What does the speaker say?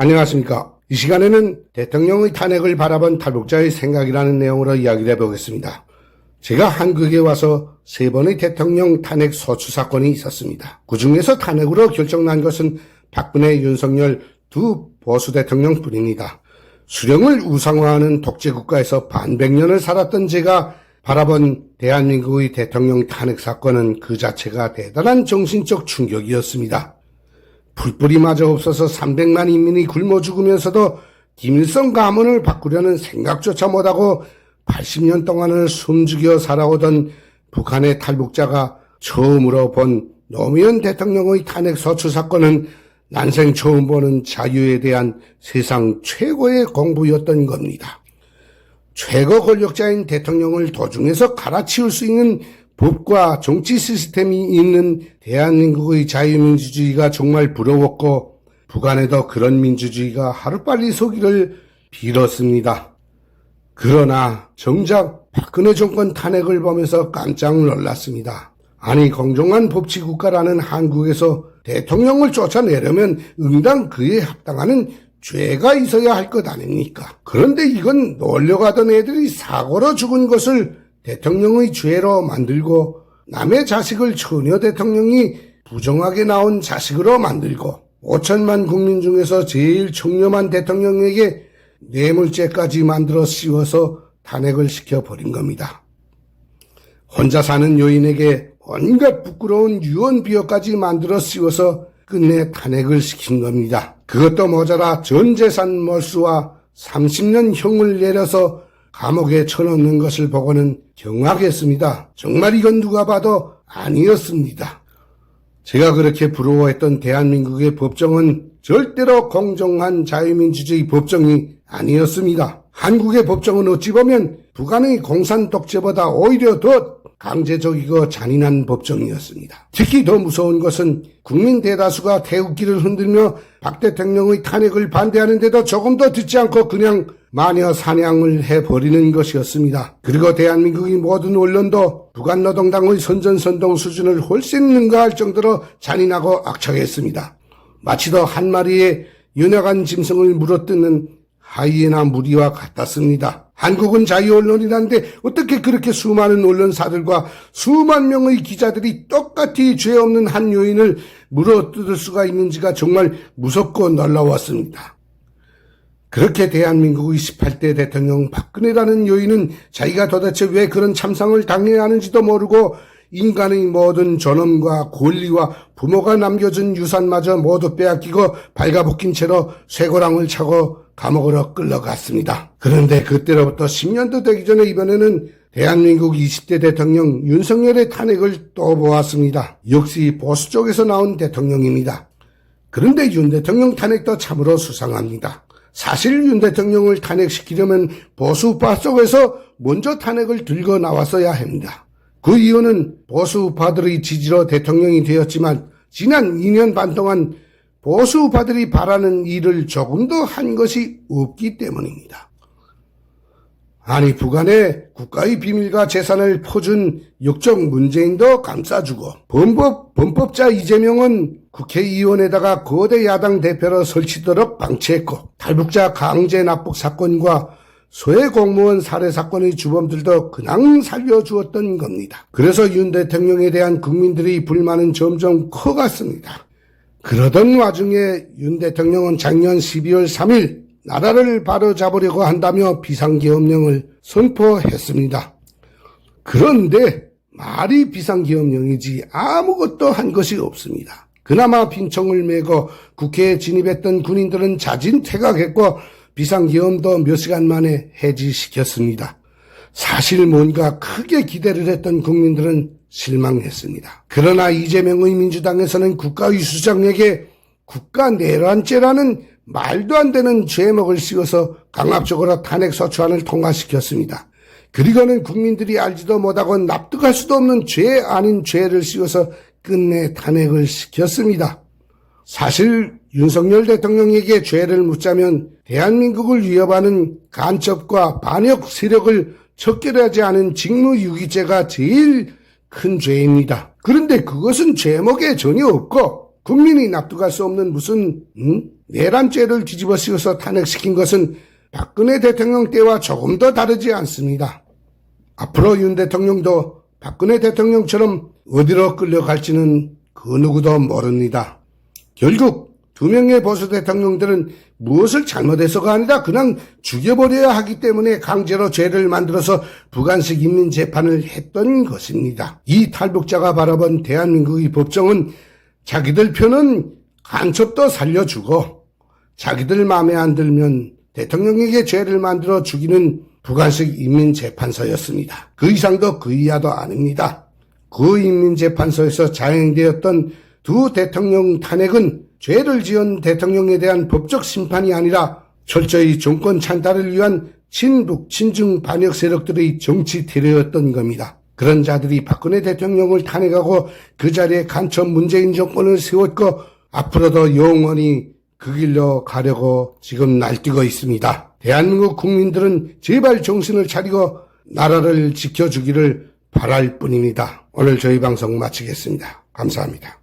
안녕하십니까. 이 시간에는 대통령의 탄핵을 바라본 탈북자의 생각이라는 내용으로 이야기를 해보겠습니다. 제가 한국에 와서 3번의 대통령 탄핵 소추 사건이 있었습니다. 그 중에서 탄핵으로 결정난 것은 박근혜, 윤석열 두 보수 대통령뿐입니다. 수령을 우상화하는 독재국가에서 반백년을 살았던 제가 바라본 대한민국의 대통령 탄핵 사건은 그 자체가 대단한 정신적 충격이었습니다. 풀뿌리마저 없어서 300만 인민이 굶어 죽으면서도 김일성 가문을 바꾸려는 생각조차 못하고 80년 동안을 숨죽여 살아오던 북한의 탈북자가 처음으로 본 노무현 대통령의 탄핵 소추 사건은 난생 처음 보는 자유에 대한 세상 최고의 공부였던 겁니다. 최고 권력자인 대통령을 도중에서 갈아치울 수 있는 법과 정치 시스템이 있는 대한민국의 자유민주주의가 정말 부러웠고 북한에도 그런 민주주의가 하루빨리 서기를 빌었습니다. 그러나 정작 박근혜 정권 탄핵을 보면서 깜짝 놀랐습니다. 아니, 공정한 법치국가라는 한국에서 대통령을 쫓아내려면 응당 그에 합당하는 죄가 있어야 할 것 아닙니까? 그런데 이건 놀려가던 애들이 사고로 죽은 것을 대통령의 죄로 만들고 남의 자식을 처녀 대통령이 부정하게 나온 자식으로 만들고 5천만 국민 중에서 제일 청렴한 대통령에게 뇌물죄까지 만들어 씌워서 탄핵을 시켜버린 겁니다. 혼자 사는 여인에게 온갖 부끄러운 유언비어까지 만들어 씌워서 끝내 탄핵을 시킨 겁니다. 그것도 모자라 전 재산 몰수와 30년 형을 내려서 감옥에 쳐넣는 것을 보고는 경악했습니다. 정말 이건 누가 봐도 아니었습니다. 제가 그렇게 부러워했던 대한민국의 법정은 절대로 공정한 자유민주주의 법정이 아니었습니다. 한국의 법정은 어찌 보면 북한의 공산 독재보다 오히려 더 강제적이고 잔인한 법정이었습니다. 특히 더 무서운 것은 국민 대다수가 태극기를 흔들며 박 대통령의 탄핵을 반대하는데도 조금도 듣지 않고 그냥 마녀 사냥을 해버리는 것이었습니다. 그리고 대한민국의 모든 언론도 북한 노동당의 선전선동 수준을 훨씬 능가할 정도로 잔인하고 악착했습니다. 마치도 한 마리의 연약한 짐승을 물어뜯는 하이에나 무리와 같았습니다. 한국은 자유언론이라는데 어떻게 그렇게 수많은 언론사들과 수만 명의 기자들이 똑같이 죄 없는 한 요인을 물어뜯을 수가 있는지가 정말 무섭고 놀라웠습니다. 그렇게 대한민국의 18대 대통령 박근혜라는 요인은 자기가 도대체 왜 그런 참상을 당해야 하는지도 모르고 인간의 모든 존엄과 권리와 부모가 남겨준 유산마저 모두 빼앗기고 발가벗긴 채로 쇠고랑을 차고 감옥으로 끌려갔습니다. 그런데 그때로부터 10년도 되기 전에 이번에는 대한민국 20대 대통령 윤석열의 탄핵을 또 보았습니다. 역시 보수 쪽에서 나온 대통령입니다. 그런데 윤 대통령 탄핵도 참으로 수상합니다. 사실 윤 대통령을 탄핵시키려면 보수파 쪽에서 먼저 탄핵을 들고 나왔어야 합니다. 그 이유는 보수파들의 지지로 대통령이 되었지만 지난 2년 반 동안 보수파들이 바라는 일을 조금도 한 것이 없기 때문입니다. 아니, 북한에 국가의 비밀과 재산을 퍼준 역적 문재인도 감싸주고 범법자 이재명은 국회의원에다가 거대 야당 대표로 설치도록 방치했고 탈북자 강제 납북 사건과 소외 공무원 살해 사건의 주범들도 그냥 살려주었던 겁니다. 그래서 윤 대통령에 대한 국민들의 불만은 점점 커갔습니다. 그러던 와중에 윤 대통령은 작년 12월 3일 나라를 바로잡으려고 한다며 비상계엄령을 선포했습니다. 그런데 말이 비상계엄령이지 아무것도 한 것이 없습니다. 그나마 빈총을 메고 국회에 진입했던 군인들은 자진 퇴각했고 비상계엄도 몇 시간 만에 해지시켰습니다. 사실 뭔가 크게 기대를 했던 국민들은 실망했습니다. 그러나 이재명의 민주당에서는 국가의 수장에게 국가내란죄라는 말도 안 되는 죄목을 씌워서 강압적으로 탄핵소추안을 통과시켰습니다. 그리고는 국민들이 알지도 못하고 납득할 수도 없는 죄 아닌 죄를 씌워서 끝내 탄핵을 시켰습니다. 사실 윤석열 대통령에게 죄를 묻자면 대한민국을 위협하는 간첩과 반역 세력을 척결하지 않은 직무유기죄가 제일 큰 죄입니다. 그런데 그것은 죄목에 전혀 없고 국민이 납득할 수 없는 무슨 내란죄를 뒤집어 씌워서 탄핵시킨 것은 박근혜 대통령 때와 조금 더 다르지 않습니다. 앞으로 윤 대통령도 박근혜 대통령처럼 어디로 끌려갈지는 그 누구도 모릅니다. 결국 두 명의 보수 대통령들은 무엇을 잘못해서가 아니라 그냥 죽여버려야 하기 때문에 강제로 죄를 만들어서 부관식 인민재판을 했던 것입니다. 이 탈북자가 바라본 대한민국의 법정은 자기들 편은 간첩도 살려주고 자기들 마음에 안 들면 대통령에게 죄를 만들어 죽이는 부관식 인민재판소였습니다. 그 이상도 그 이하도 아닙니다. 그 인민재판소에서 자행되었던 두 대통령 탄핵은 죄를 지은 대통령에 대한 법적 심판이 아니라 철저히 정권 찬탈을 위한 친북, 친중 반역 세력들의 정치 테러였던 겁니다. 그런 자들이 박근혜 대통령을 탄핵하고 그 자리에 간첩 문재인 정권을 세웠고 앞으로도 영원히 그 길로 가려고 지금 날뛰고 있습니다. 대한민국 국민들은 제발 정신을 차리고 나라를 지켜주기를 바랄 뿐입니다. 오늘 저희 방송 마치겠습니다. 감사합니다.